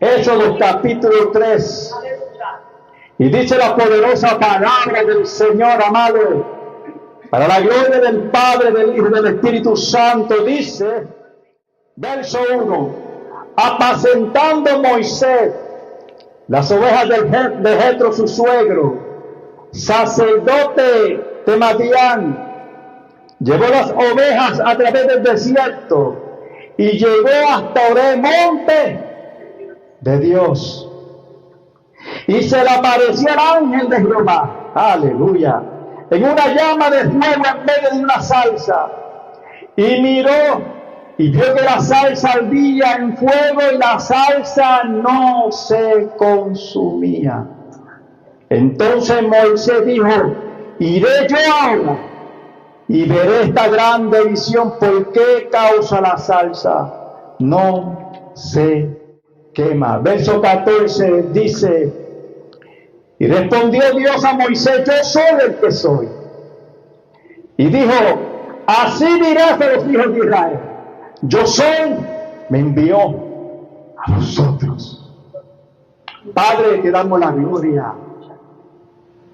Éxodo capítulo 3. Y dice la poderosa palabra del Señor, amado, para la gloria del Padre, del Hijo y del Espíritu Santo. Dice, verso 1, apacentando Moisés las ovejas de Jetro su suegro, sacerdote de Madián, llevó las ovejas a través del desierto y llegó hasta Oreb, monte de Dios. Y se le apareció el ángel de Jehová, aleluya, en una llama de fuego en medio de una salsa. Y miró y vio que la salsa ardía en fuego y la salsa no se consumía. Entonces Moisés dijo, iré yo ahora y veré esta grande visión, ¿por qué causa la salsa no se quema? Verso 14 dice, y respondió Dios a Moisés, yo soy el que soy. Y dijo, así dirás a los hijos de Israel, yo soy, me envió a vosotros. Padre, te damos la gloria,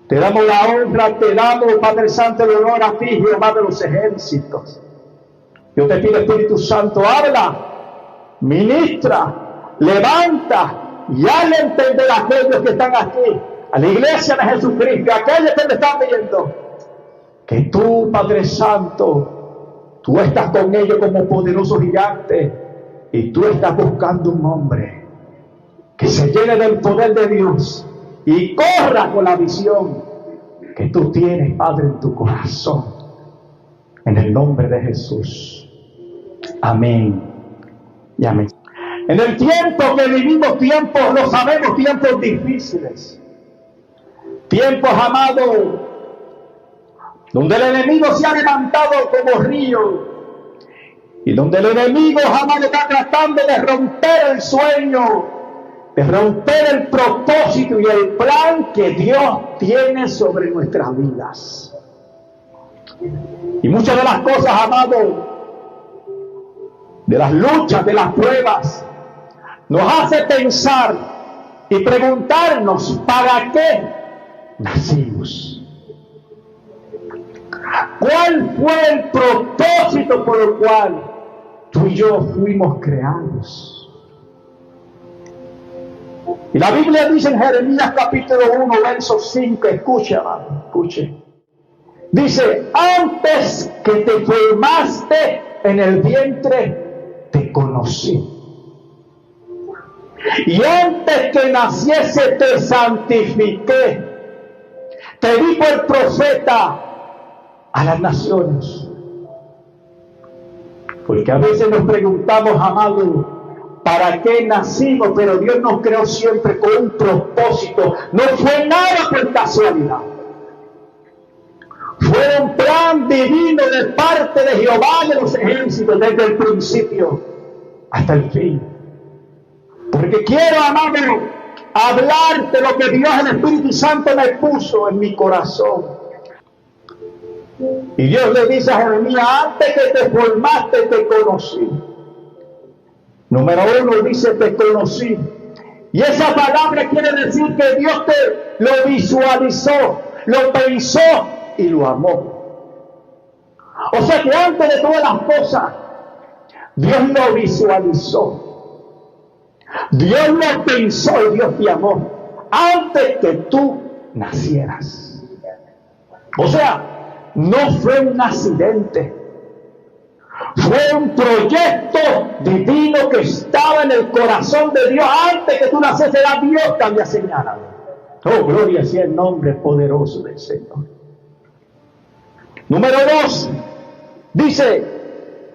te damos la honra, te damos, Padre Santo, el honor a ti, Jehová de los ejércitos. Yo te pido, Espíritu Santo, habla, ministra, levanta y hazle entender a aquellos que están aquí, a la iglesia de Jesucristo, a aquellos que me están viendo, que tú, Padre Santo, tú estás con ellos como poderoso gigante y tú estás buscando un hombre que se llene del poder de Dios y corra con la visión que tú tienes, Padre, en tu corazón. En el nombre de Jesús. Amén y amén. En el tiempo que vivimos, tiempos, lo sabemos, tiempos difíciles. Tiempos, amados, donde el enemigo se ha levantado como río y donde el enemigo jamás está tratando de romper el sueño, de romper el propósito y el plan que Dios tiene sobre nuestras vidas. Y muchas de las cosas, amados, de las luchas, de las pruebas, nos hace pensar y preguntarnos, ¿para qué nacimos? ¿Cuál fue el propósito por el cual tú y yo fuimos creados? Y la Biblia dice en Jeremías capítulo 1, verso 5, escuche. Dice, antes que te formaste en el vientre, te conocí. Y antes que naciese, te santifiqué. Te di por profeta a las naciones. Porque a veces nos preguntamos, amado, ¿para qué nacimos? Pero Dios nos creó siempre con un propósito. No fue nada por casualidad. Fue un plan divino de parte de Jehová de los ejércitos desde el principio hasta el fin. Porque quiero, amado, hablar de lo que Dios, el Espíritu Santo, me puso en mi corazón. Y Dios le dice a Jeremías, antes que te formaste, te conocí. Número 1 dice, te conocí. Y esa palabra quiere decir que Dios te lo visualizó, lo pensó y lo amó. O sea que antes de todas las cosas, Dios lo visualizó. Dios lo pensó y Dios te amó antes que tú nacieras. O sea, no fue un accidente. Fue un proyecto divino que estaba en el corazón de Dios antes que tú nacieras. Era Dios que había señalado. Oh, gloria sea el nombre poderoso del Señor. Número 2, dice,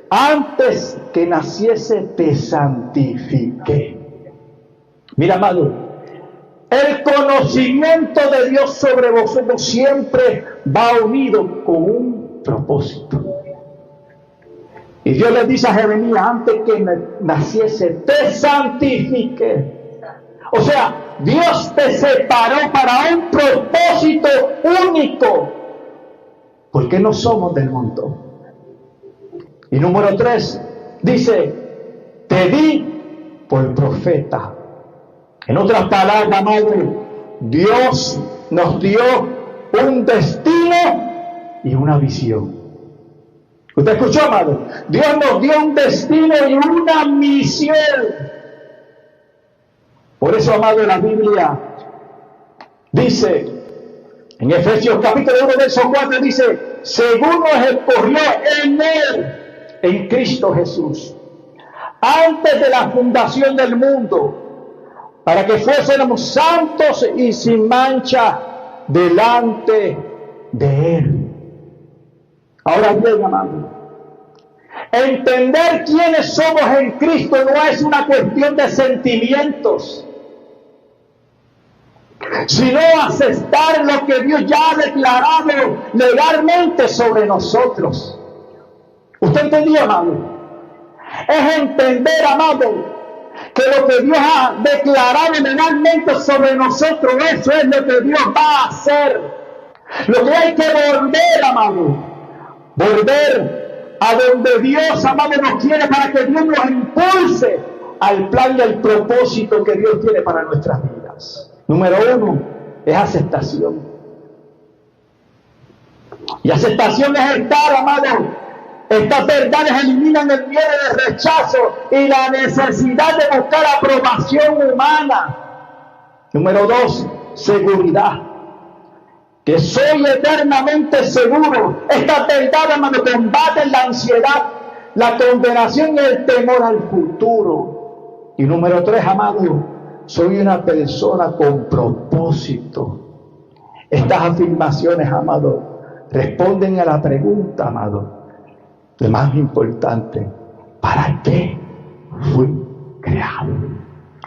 antes que naciese te santifiqué. Mira, amado, el conocimiento de Dios sobre vosotros siempre va unido con un propósito. Y Dios le dice a Jeremías, antes que naciese, te santifiqué. O sea, Dios te separó para un propósito único. Porque no somos del mundo. Y número 3, dice, te di por profeta En otras palabras, amado, Dios nos dio un destino y una visión. ¿Usted escuchó, amado? Dios nos dio un destino y una misión. Por eso, amado, la Biblia dice, en Efesios capítulo 1, verso 4, dice, según nos escogió en Él, en Cristo Jesús, antes de la fundación del mundo, para que fuésemos santos y sin mancha delante de Él. Ahora bien, amado, entender quiénes somos en Cristo no es una cuestión de sentimientos, sino aceptar lo que Dios ya ha declarado legalmente sobre nosotros. ¿Usted entendió, amado? Es entender, amado, que lo que Dios ha declarado legalmente sobre nosotros, eso es lo que Dios va a hacer. Lo que hay que volver, amado, volver a donde Dios, amado, nos quiere, para que Dios nos impulse al plan y al propósito que Dios tiene para nuestras vidas. Número 1 es aceptación. Y aceptación es estar, amado. Estas verdades eliminan el miedo de rechazo y la necesidad de buscar aprobación humana. Número 2, seguridad. Que soy eternamente seguro. Estas verdades, amado, combaten la ansiedad, la condenación y el temor al futuro. Y número 3, amado, soy una persona con propósito. Estas afirmaciones, amado, responden a la pregunta, amado, lo más importante: ¿para qué fui creado?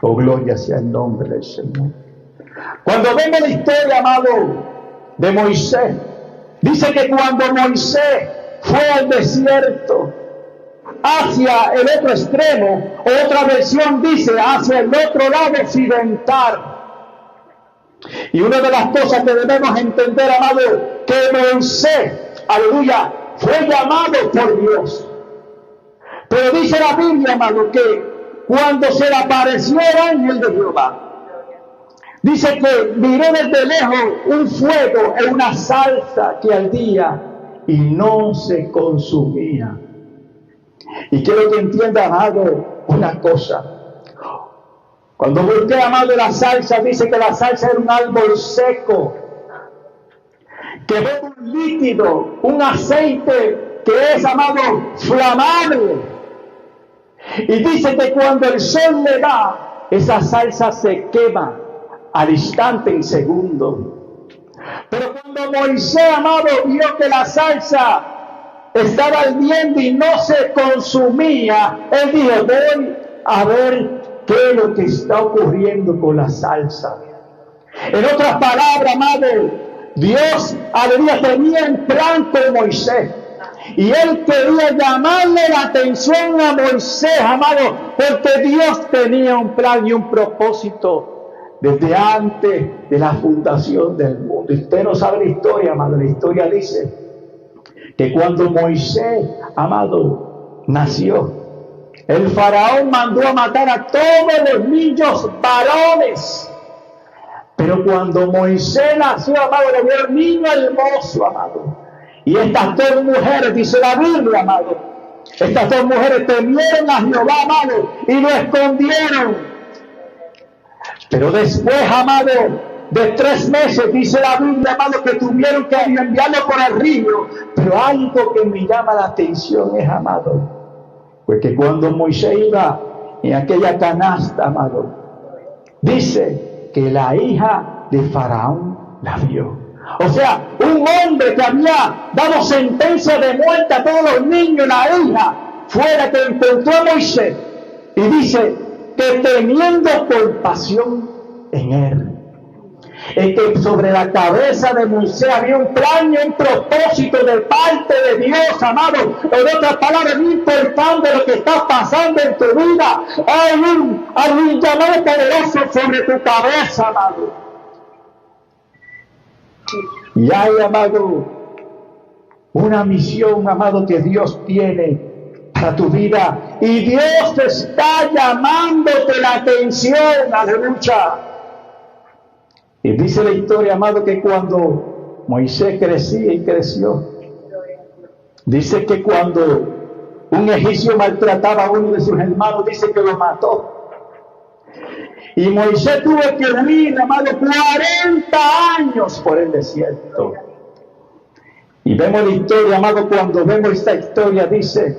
Oh, gloria sea el nombre del Señor. Cuando vemos la historia, amado, de Moisés, dice que cuando Moisés fue al desierto, hacia el otro extremo, otra versión dice hacia el otro lado occidental. Y una de las cosas que debemos entender, amado, que Moisés, aleluya, fue llamado por Dios. Pero dice la Biblia, amado, que cuando se le apareció el ángel de Jehová, dice que miró desde lejos un fuego en una salsa que ardía y no se consumía. Y quiero que entienda, amado, una cosa. Cuando busqué, amado, la salsa, dice que la salsa era un árbol seco, que ve un líquido, un aceite que es, amado, flamable. Y dice que cuando el sol le da, esa salsa se quema al instante, en segundo. Pero cuando Moisés, amado, vio que la salsa estaba ardiendo y no se consumía, él dijo: voy a ver qué es lo que está ocurriendo con la salsa. En otras palabras, amado, Dios, aleluya, tenía un plan con Moisés. Y él quería llamarle la atención a Moisés, amado, porque Dios tenía un plan y un propósito desde antes de la fundación del mundo. Y usted no sabe la historia, amado. La historia dice que cuando Moisés, amado, nació, el faraón mandó a matar a todos los niños varones. Pero cuando Moisés nació, amado, le vio un niño hermoso, amado. Y estas dos mujeres, dice la Biblia, amado, estas dos mujeres temieron a Jehová, amado, y lo escondieron. Pero después, amado, de 3 meses, dice la Biblia, amado, que tuvieron que enviarlo por el río. Pero algo que me llama la atención es, amado, porque cuando Moisés iba en aquella canasta, amado, dice que la hija de Faraón la vio. O sea, un hombre que había dado sentencia de muerte a todos los niños, la hija, fuera que encontró a Moisés. Y dice que teniendo compasión en él. Es que sobre la cabeza de Moisés había un plan y un propósito de parte de Dios, amado. En otras palabras, no importando lo que está pasando en tu vida, hay un llamado poderoso sobre tu cabeza, amado. Y hay, amado, una misión, amado, que Dios tiene para tu vida. Y Dios te está llamándote de la atención, aleluya. Y dice la historia, amado, que cuando Moisés crecía y creció, dice que cuando un egipcio maltrataba a uno de sus hermanos, dice que lo mató. Y Moisés tuvo que huir, amado, 40 años por el desierto. Y vemos la historia, amado, cuando vemos esta historia, dice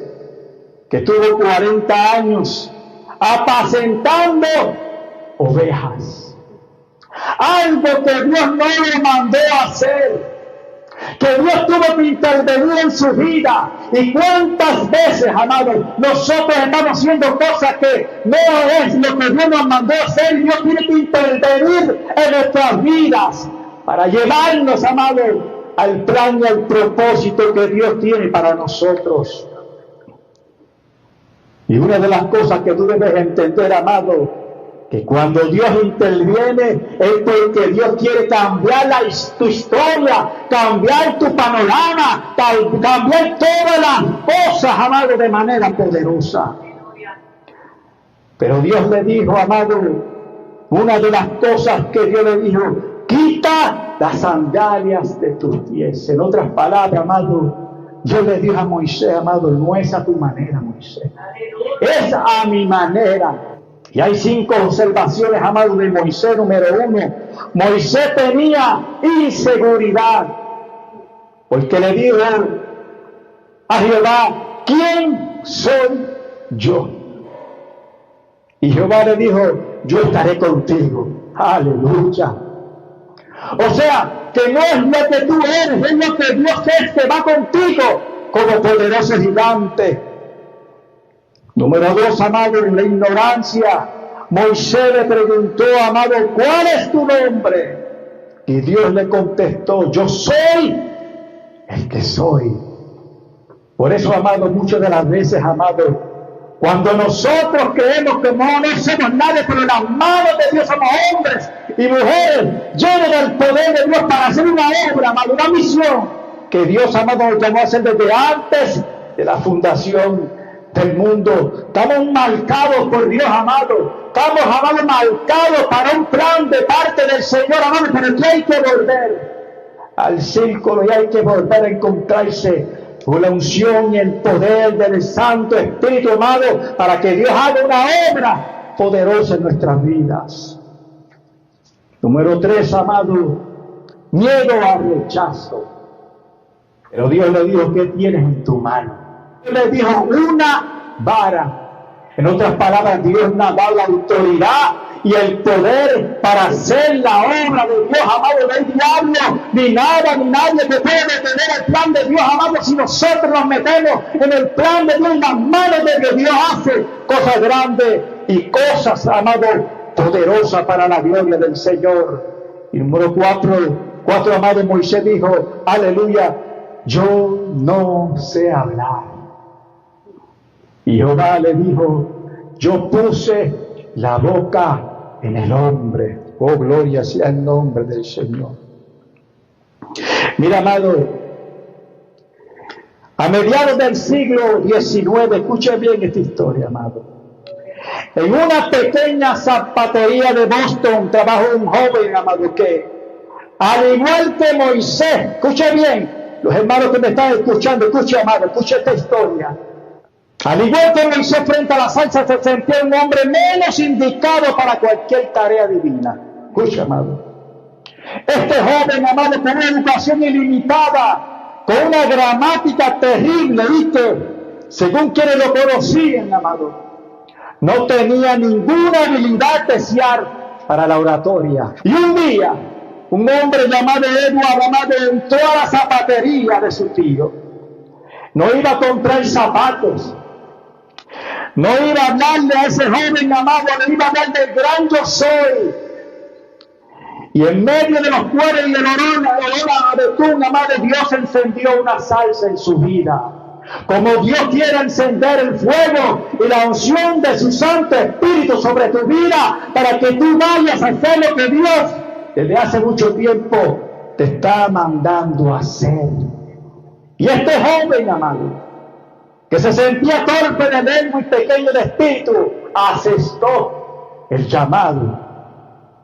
que tuvo 40 años apacentando ovejas. Algo que Dios no le mandó a hacer, que Dios tuvo que intervenir en su vida. Y cuántas veces, amados, nosotros estamos haciendo cosas que no es lo que Dios nos mandó a hacer. Dios tiene que intervenir en nuestras vidas para llevarnos, amados, al plan y al propósito que Dios tiene para nosotros. Y una de las cosas que tú debes entender, amado, que cuando Dios interviene es porque Dios quiere cambiar tu historia, cambiar tu panorama, cambiar todas las cosas, amado, de manera poderosa. Pero Dios le dijo, amado, una de las cosas que Dios le dijo: quita las sandalias de tus pies. En otras palabras, amado, Dios le dijo a Moisés, amado, no es a tu manera, Moisés, es a mi manera. Y hay 5 observaciones, amados, de Moisés. Número 1, Moisés tenía inseguridad, porque le dijo a Jehová: ¿quién soy yo? Y Jehová le dijo: yo estaré contigo. Aleluya. O sea, que no es lo que tú eres, es lo que Dios es, que va contigo como poderoso gigante. Número 2, amado, en la ignorancia, Moisés le preguntó, amado: ¿cuál es tu nombre? Y Dios le contestó: yo soy el que soy. Por eso, amado, muchas de las veces, amado, cuando nosotros creemos que no somos nadie, pero en las manos de Dios somos hombres y mujeres llenos del poder de Dios para hacer una obra, amado, una misión que Dios, amado, nos llamó a hacer desde antes de la fundación del mundo. Estamos marcados por Dios, amado. Estamos, amado, marcados para un plan de parte del Señor, amado, pero que hay que volver al círculo y hay que volver a encontrarse con la unción y el poder del Santo Espíritu, amado, para que Dios haga una obra poderosa en nuestras vidas. Número 3, amado, miedo al rechazo. Pero Dios le dijo: ¿qué tienes en tu mano? Le dijo: una vara. En otras palabras, Dios nos ha dado la autoridad y el poder para hacer la obra de Dios, amado. No hay diablo, ni nada, ni nadie que puede detener el plan de Dios, amado, si nosotros nos metemos en el plan de Dios, en las manos de que Dios hace cosas grandes y cosas, amado, poderosas para la gloria del Señor. Y número 4, amado, Moisés dijo: aleluya, yo no sé hablar. Y Jehová le dijo: yo puse la boca en el hombre. Oh, gloria sea el nombre del Señor. Mira, amado, a mediados del siglo XIX, escuche bien esta historia, amado. En una pequeña zapatería de Boston trabajó un joven, amado, que, al igual que Moisés, escuche bien, los hermanos que me están escuchando, escuche, amado, escuche esta historia. Al igual que Moisés frente a la salsa, se sentía un hombre menos indicado para cualquier tarea divina. Escucha, amado. Este joven, amado, con una educación ilimitada, con una gramática terrible, ¿viste? Según quienes lo conocían, amado, no tenía ninguna habilidad especial para la oratoria. Y un día, un hombre llamado Edward, amado, entró a la zapatería de su tío. No iba a comprar zapatos. No iba a hablarle a ese joven, amado, le iba a hablar del gran yo soy. Y en medio de los cueros y el olor a betún, amado, Dios encendió una salsa en su vida. Como Dios quiere encender el fuego y la unción de su Santo Espíritu sobre tu vida, para que tú vayas a hacer lo que Dios desde hace mucho tiempo te está mandando a hacer. Y este joven, amado, que se sentía torpe de lengua y pequeño de espíritu, asestó el llamado.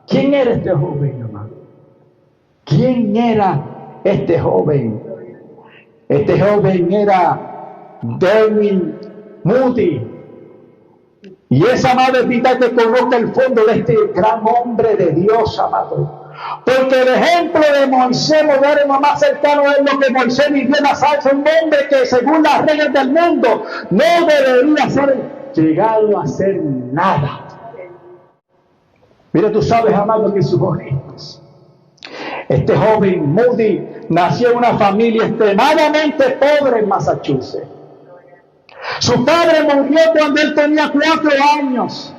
¿Quién era este joven, amado? ¿Quién era este joven? Este joven era David Moody. Y es, amado, es vital que conozca el fondo de este gran hombre de Dios, amado. Porque el ejemplo de Moisés moderno más cercano es lo que Moisés vivió en la salsa. Un hombre que, según las reglas del mundo, no debería ser llegado a hacer nada. Mira, tú sabes, amado, que sus orígenes. Este joven Moody nació en una familia extremadamente pobre en Massachusetts. Su padre murió cuando él tenía 4 años,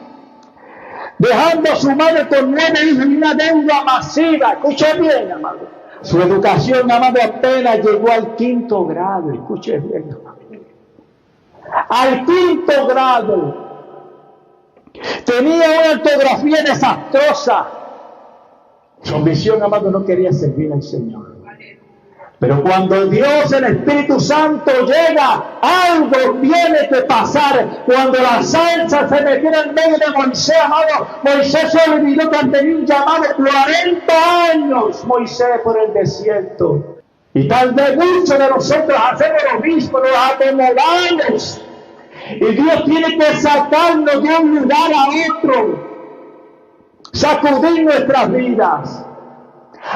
dejando a su madre con 9 hijos y una deuda masiva. Escuche bien, amado. Su educación, amado, apenas llegó al 5º grado. Escuche bien, amado. Al 5º grado. Tenía una ortografía desastrosa. Su ambición, amado, no quería servir al Señor. Pero cuando Dios, el Espíritu Santo, llega, algo tiene que pasar. Cuando la salsa se metió en medio de Moisés, amado, Moisés se olvidó que tenía un llamado 40 años, Moisés, por el desierto. Y tal vez muchos de nosotros hacemos lo mismo, nos acomodamos. Y Dios tiene que sacarnos de un lugar a otro, sacudir nuestras vidas.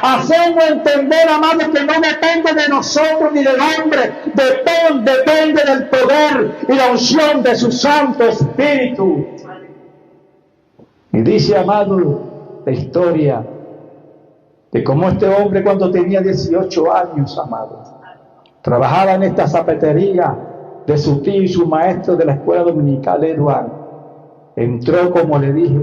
Hacemos entender, amados, que no depende de nosotros ni del hombre, depende del poder y la unción de su Santo Espíritu. Y dice, amado, la historia de cómo este hombre, cuando tenía 18 años, amado, trabajaba en esta zapatería de su tío y su maestro de la escuela dominical, Edward. Entró, como le dije,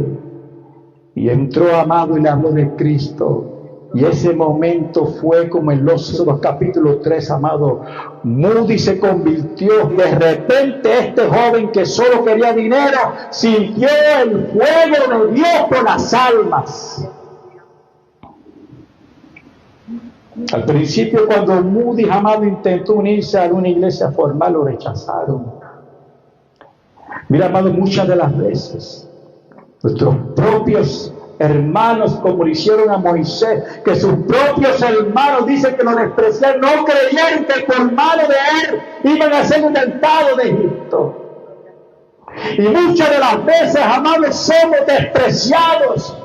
y entró, amado, y le habló de Cristo. Y ese momento fue como en los capítulos 3, amado. Moody se convirtió. De repente este joven que solo quería dinero sintió el fuego de Dios por las almas. Al principio, cuando Moody, amado, intentó unirse a una iglesia formal, lo rechazaron. Mira, amado, muchas de las veces nuestros propios hermanos, como le hicieron a Moisés, que sus propios hermanos dicen que lo despreciaron, no creyeron que por mano de él iban a ser libertados de Egipto. Y muchas de las veces, amados, somos despreciados,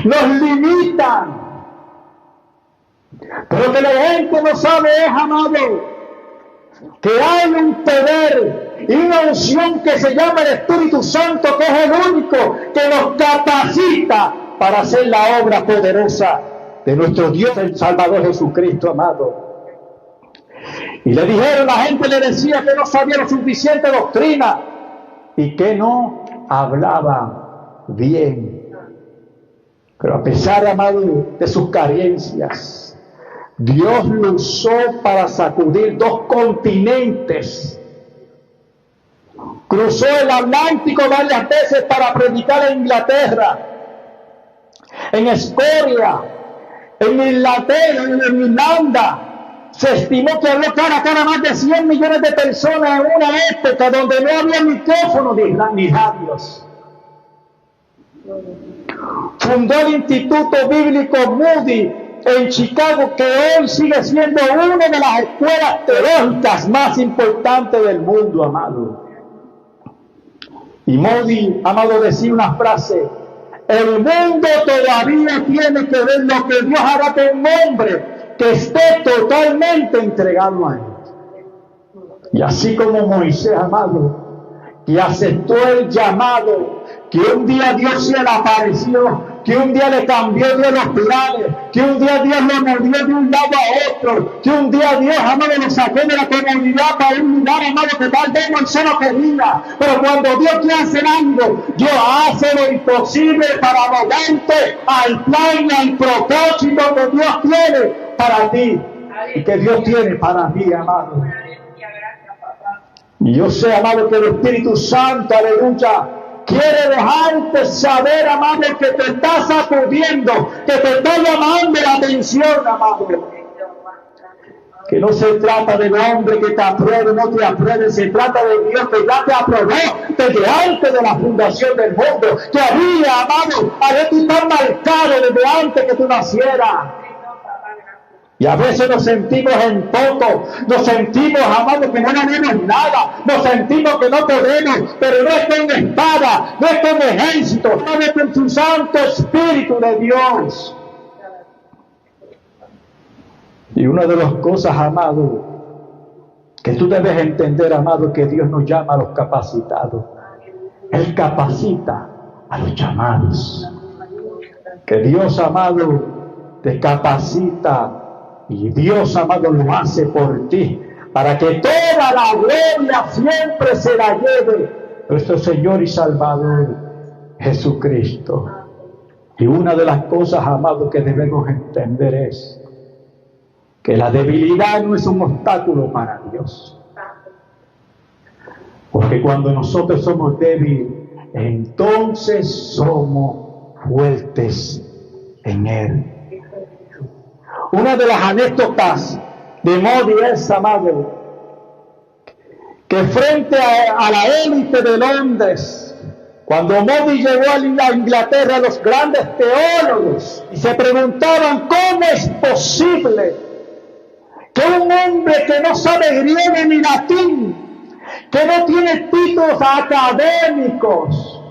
nos limitan. Pero lo que la gente no sabe es, amado, que hay un poder y una unción que se llama el Espíritu Santo, que es el único que nos capacita para hacer la obra poderosa de nuestro Dios, el Salvador Jesucristo, amado. Y le dijeron, la gente le decía que no sabía lo suficiente doctrina y que no hablaba bien. Pero a pesar, amado, de sus carencias, Dios lo usó para sacudir 2 continentes. Cruzó el Atlántico varias veces para predicar en Inglaterra, en Escocia, en Inglaterra, en Irlanda. Se estimó que habló cara a cara más de 100 millones de personas en una época donde no había micrófono ni radios. Fundó el Instituto Bíblico Moody en Chicago, que hoy sigue siendo una de las escuelas teológicas más importantes del mundo, amado. Y Moody, amado, decía una frase: el mundo todavía tiene que ver lo que Dios hará con un hombre que esté totalmente entregado a él. Y así como Moisés, amado, que aceptó el llamado, que un día Dios se le apareció, que un día le cambió de los planes, que un día Dios lo movió de un lado a otro, que un día Dios, amado, lo sacó de la comunidad para un lugar, amado, que tal vez Moisés no quería. Pero cuando Dios quiere hacer algo, Dios hace lo imposible para moverte al plan y al propósito que Dios tiene para ti y que Dios tiene para ti, amado. Y yo sé, amado, que el Espíritu Santo, aleluya, quiere dejarte saber, amado, que te está sacudiendo, que te está llamando la atención, amado. Que no se trata del hombre que te apruebe o no te apruebe, se trata de Dios que ya te aprobó desde antes de la fundación del mundo, que había, amado, había tú tan marcado desde antes que tú nacieras. Y a veces nos sentimos en poco, nos sentimos, amados, que no tenemos nada, nos sentimos que no podemos, pero no es con espada, no es con ejército, no es con su Santo Espíritu de Dios. Y una de las cosas, amado, que tú debes entender, amado, que Dios nos llama a los capacitados. Él capacita a los llamados. Que Dios, amado, te capacita y Dios, amado, lo hace por ti, para que toda la gloria siempre se la lleve nuestro Señor y Salvador Jesucristo. Y una de las cosas, amado, que debemos entender es que la debilidad no es un obstáculo para Dios. Porque cuando nosotros somos débiles, entonces somos fuertes en Él. Una de las anécdotas de Modi es, amado, que frente a la élite de Londres, cuando Modi llegó a Inglaterra, los grandes teólogos y se preguntaban cómo es posible que un hombre que no sabe griego ni latín, que no tiene títulos académicos,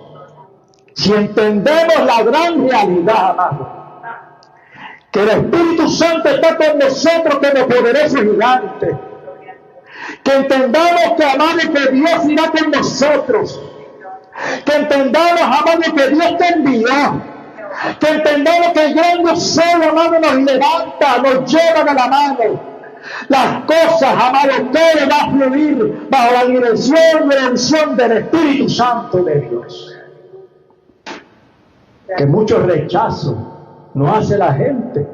si entendemos la gran realidad, amado, que el Espíritu Santo está con nosotros como poderoso gigante, que entendamos que, amado, que Dios irá con nosotros, que entendamos, amado, que Dios te envió, que entendamos que el gran sol, amado, nos levanta, nos lleva de la mano. Las cosas, amado, todo va a fluir bajo la dirección y la unción del Espíritu Santo de Dios. Que mucho rechazo no hace la gente.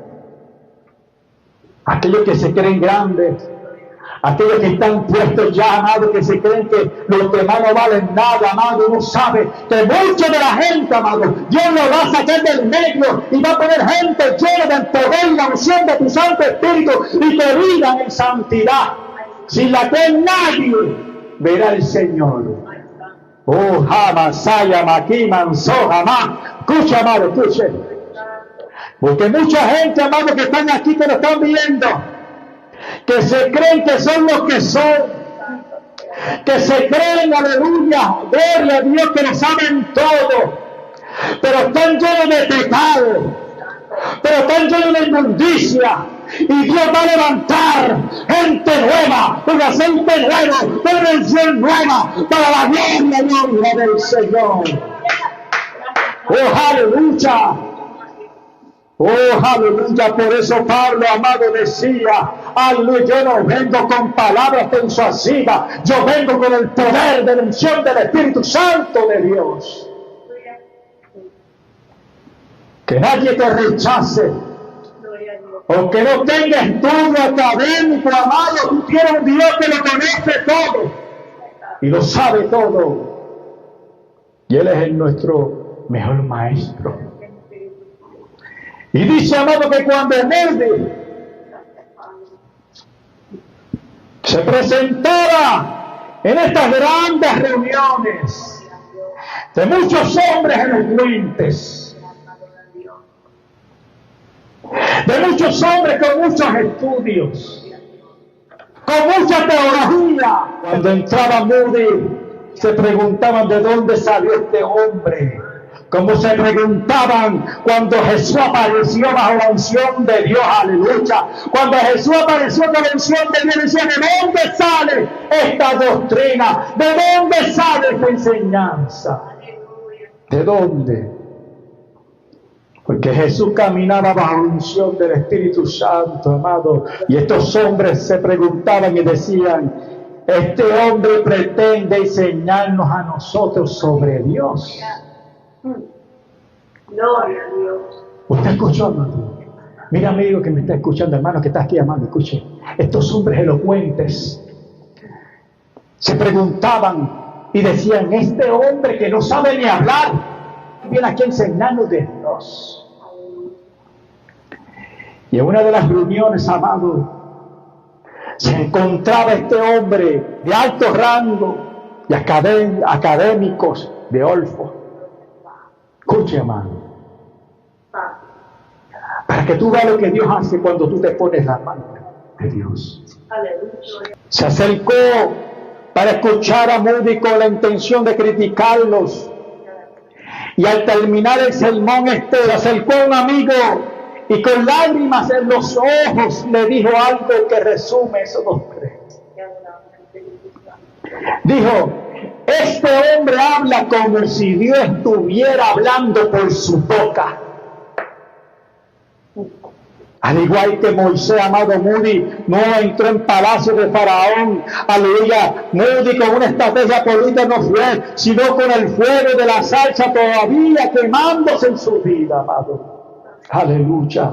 Aquellos que se creen grandes, aquellos que están puestos ya, amado, que se creen que los demás no valen nada, amado, no sabe que mucho de la gente, amado, Dios lo va a sacar del medio y va a poner gente llena del poder y la unción de tu Santo Espíritu y que vivan en santidad, sin la cual nadie verá al Señor. Oh, jamás, saya, maquiman, so, jamás. Escucha, amado, escuche. Porque mucha gente, amado, que están aquí, que lo están viendo, que se creen que son los que son, que se creen, aleluya, gloria a Dios, que lo saben todo, pero están llenos de pecado, pero están llenos de inmundicia, y Dios va a levantar gente nueva, un aceite nuevo, una unción nueva, para la gloria del Señor. Oh, aleluya. Oh, aleluya, por eso Pablo, amado, decía, aleluya, yo no vengo con palabras persuasivas, yo vengo con el poder de la unción del Espíritu Santo de Dios. Que nadie te rechace, o que no tenga estudio académico, amado, tú tienes un Dios que lo conoce todo, y lo sabe todo, y Él es nuestro mejor maestro. Y dice, amado, que cuando Modi se presentaba en estas grandes reuniones de muchos hombres elocuentes, de muchos hombres con muchos estudios, con mucha teología, cuando entraba Modi se preguntaban de dónde salió este hombre. Como se preguntaban cuando Jesús apareció bajo la unción de Dios, aleluya. Cuando Jesús apareció con la unción de Dios, decían, ¿de dónde sale esta doctrina? ¿De dónde sale esta enseñanza? ¿De dónde? Porque Jesús caminaba bajo la unción del Espíritu Santo, amado. Y estos hombres se preguntaban y decían, este hombre pretende enseñarnos a nosotros sobre Dios. Gloria a Dios. ¿Usted escuchó, amado? Mira, amigo que me está escuchando, hermano, que está aquí, amado, escuche. Estos hombres elocuentes se preguntaban y decían, este hombre que no sabe ni hablar, viene aquí a enseñarnos de Dios. Y en una de las reuniones, amado, se encontraba este hombre de alto rango y académicos de Olfo. Escuche, hermano, para que tú veas lo que Dios hace cuando tú te pones la mano de Dios. Se acercó para escuchar a Moody con la intención de criticarlos. Y al terminar el sermón se acercó a un amigo y con lágrimas en los ojos le dijo algo que resume esos dos tres. Dijo: este hombre habla como si Dios estuviera hablando por su boca. Al igual que Moisés, amado, Moody no entró en palacio de Faraón, aleluya. Moody con una estrategia política no fue, sino con el fuego de la salsa todavía quemándose en su vida, amado. Aleluya.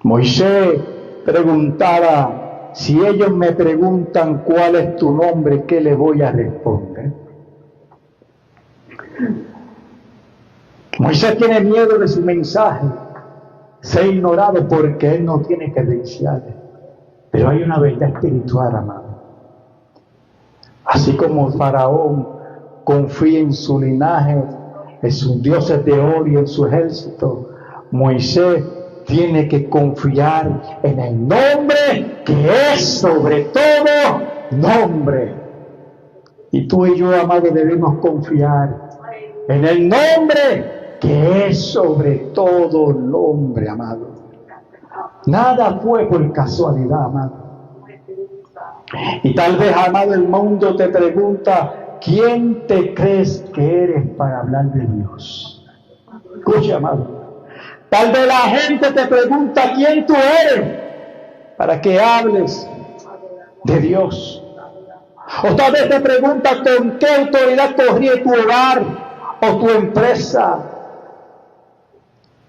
Moisés preguntaba: si ellos me preguntan cuál es tu nombre, ¿qué le voy a responder? Moisés tiene miedo de su mensaje ser ignorado porque él no tiene credenciales. Pero hay una verdad espiritual, amado. Así como Faraón confía en su linaje, en sus dioses de oro y en su ejército, Moisés tiene que confiar en el nombre que es sobre todo nombre. Y tú y yo, amado, debemos confiar en el nombre que es sobre todo nombre, amado. Nada fue por casualidad, amado. Y tal vez, amado, el mundo te pregunta: ¿quién te crees que eres para hablar de Dios? Escucha, amado. Tal vez la gente te pregunta: ¿quién tú eres para que hables de Dios? O tal vez te pregunta: ¿con qué autoridad corría tu hogar o tu empresa?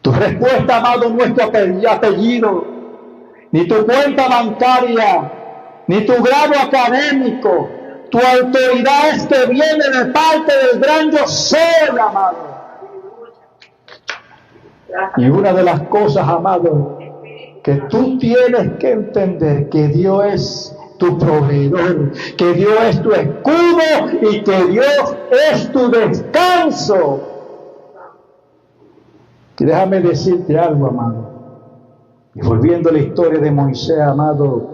Tu respuesta, amado, no es tu apellido, ni tu cuenta bancaria, ni tu grado académico. Tu autoridad es que viene de parte del gran yo soy, amado. Y una de las cosas, amado, que tú tienes que entender: que Dios es tu proveedor, que Dios es tu escudo y que Dios es tu descanso. Y déjame decirte algo, amado. Y volviendo a la historia de Moisés, amado,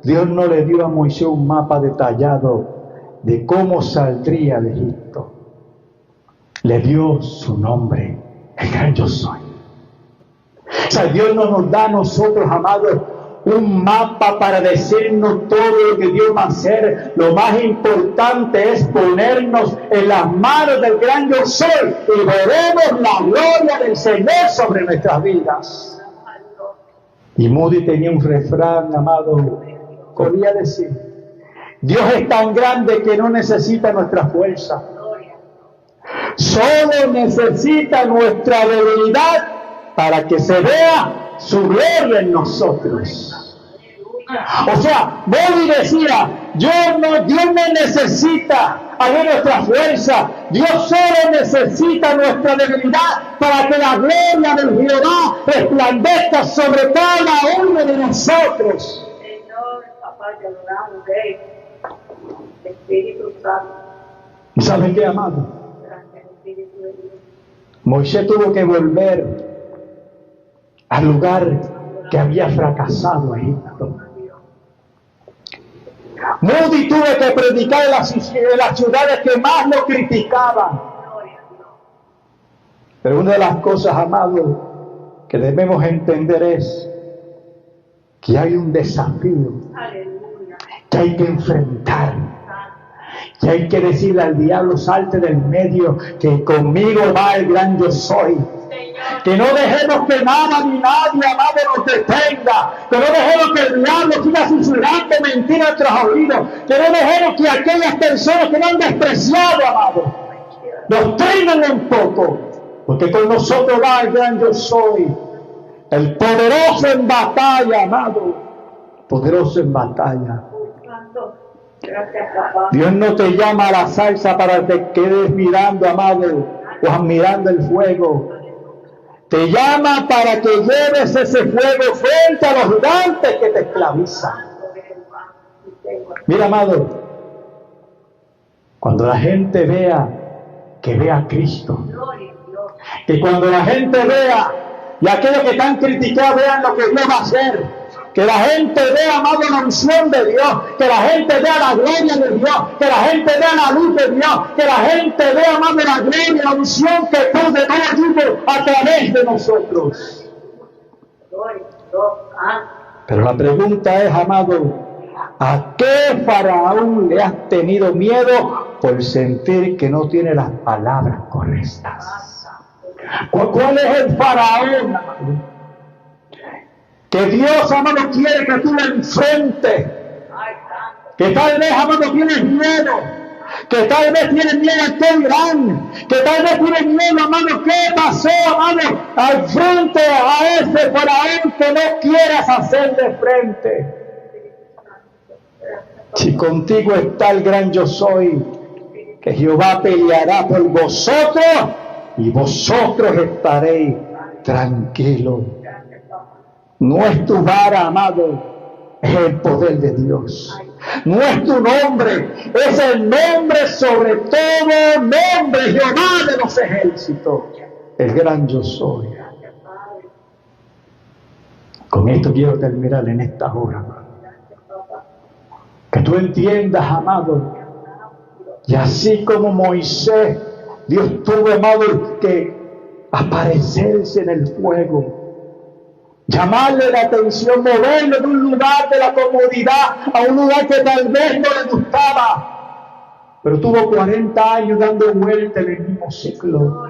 Dios no le dio a Moisés un mapa detallado de cómo saldría de Egipto. Le dio su nombre, el gran yo soy. O sea, Dios no nos da a nosotros, amados, un mapa para decirnos todo lo que Dios va a hacer. Lo más importante es ponernos en las manos del gran yo soy y veremos la gloria del Señor sobre nuestras vidas. Y Moody tenía un refrán, amado, podía decir: Dios es tan grande que no necesita nuestra fuerza, solo necesita nuestra debilidad para que se vea su gloria en nosotros. O sea, Moody decía: Dios no necesita de nuestra fuerza, Dios solo necesita nuestra debilidad para que la gloria del Jehová resplandezca sobre cada uno de nosotros. Señor, papá, te adoramos, Rey, Espíritu Santo. ¿Y saben qué, amado? Gracias, Espíritu de Dios. Moisés tuvo que volver al lugar que había fracasado Egipto. Moody tuvo que predicar en las ciudades que más lo criticaban. Pero una de las cosas, amado, que debemos entender es que hay un desafío que hay que enfrentar, que hay que decirle al diablo: salte del medio, que conmigo va el gran yo soy. Que no dejemos que nada ni nadie, amado, nos detenga. Que no dejemos que el diablo siga susurrando mentiras en nuestros oídos. Que no dejemos que aquellas personas que nos han despreciado, amado, nos tengan un poco. Porque con nosotros va el gran yo soy, el poderoso en batalla, amado, poderoso en batalla. Dios no te llama a la salsa para que te quedes mirando, amado, o admirando el fuego. Te llama para que lleves ese fuego frente a los gigantes que te esclavizan. Mira, amado, cuando la gente vea, que vea a Cristo. Que cuando la gente vea, y aquellos que están criticados vean lo que Dios va a hacer. Que la gente vea, amado, la unción de Dios. Que la gente vea la gloria de Dios. Que la gente vea la luz de Dios. Que la gente vea, amado, la gloria, la unción que tú de todo a través de nosotros. Pero la pregunta es, amado, ¿a qué faraón le has tenido miedo por sentir que no tiene las palabras correctas? ¿Cuál es el faraón, amado? Que Dios, amado, quiere que tú le enfrentes. Que tal vez, amado, tienes miedo. Que tal vez tienes miedo a qué dirán. Que tal vez tienes miedo, amado, ¿qué pasó, amado? Al frente a ese faraón que no quieras hacerle frente. Si contigo está el gran yo soy, que Jehová peleará por vosotros y vosotros estaréis tranquilos. No es tu vara, amado, es el poder de Dios. No es tu nombre, es el nombre sobre todo nombre, Jehová de los ejércitos, el gran yo soy. Con esto quiero terminar en esta hora, amado. Que tú entiendas, amado, y así como Moisés, Dios tuvo, amado, que aparecerse en el fuego, llamarle la atención, moverlo de un lugar de la comodidad a un lugar que tal vez no le gustaba. Pero tuvo 40 años dando vuelta en el mismo ciclo,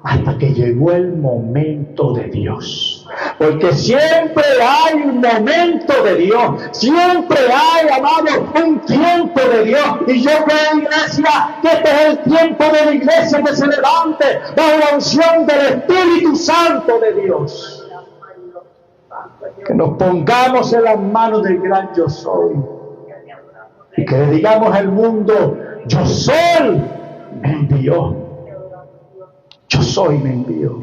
hasta que llegó el momento de Dios. Porque siempre hay un momento de Dios, siempre hay, amado, un tiempo de Dios. Y yo creo, iglesia, que este es el tiempo de la iglesia que se levante bajo la unción del Espíritu Santo de Dios. Que nos pongamos en las manos del gran yo soy y que le digamos al mundo: yo soy, me envió. Yo soy, me envió.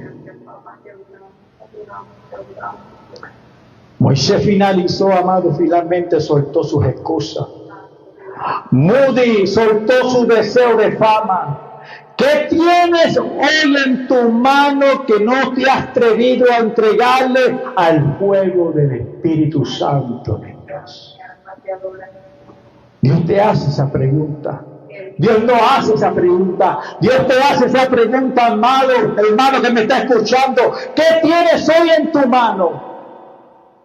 Moisés finalizó, amado, finalmente soltó sus excusas. Moody soltó su deseo de fama. ¿Qué tienes hoy en tu mano que no te has atrevido a entregarle al fuego del Espíritu Santo de Dios? Dios te hace esa pregunta. Dios no hace esa pregunta. Dios te hace esa pregunta, amado, hermano que me está escuchando. ¿Qué tienes hoy en tu mano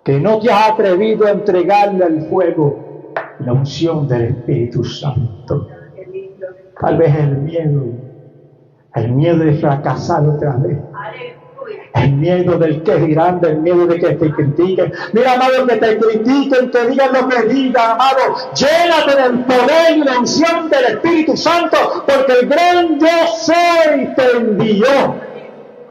que no te has atrevido a entregarle al fuego la unción del Espíritu Santo? Tal vez el miedo de fracasar otra vez, el miedo del que dirán, del miedo de que te critiquen. Mira, amado, que te critiquen, que digan lo que digan, amado, llénate del poder y la unción del Espíritu Santo, porque el gran yo soy te envió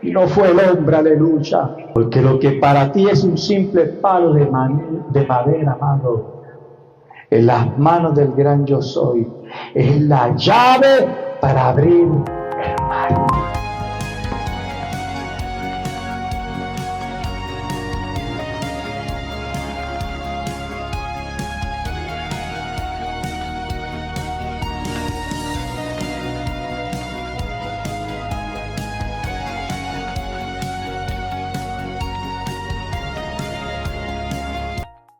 y no fue el hombre, aleluya. Porque lo que para ti es un simple palo de madera, amado, en las manos del gran yo soy es la llave para abrir el mar.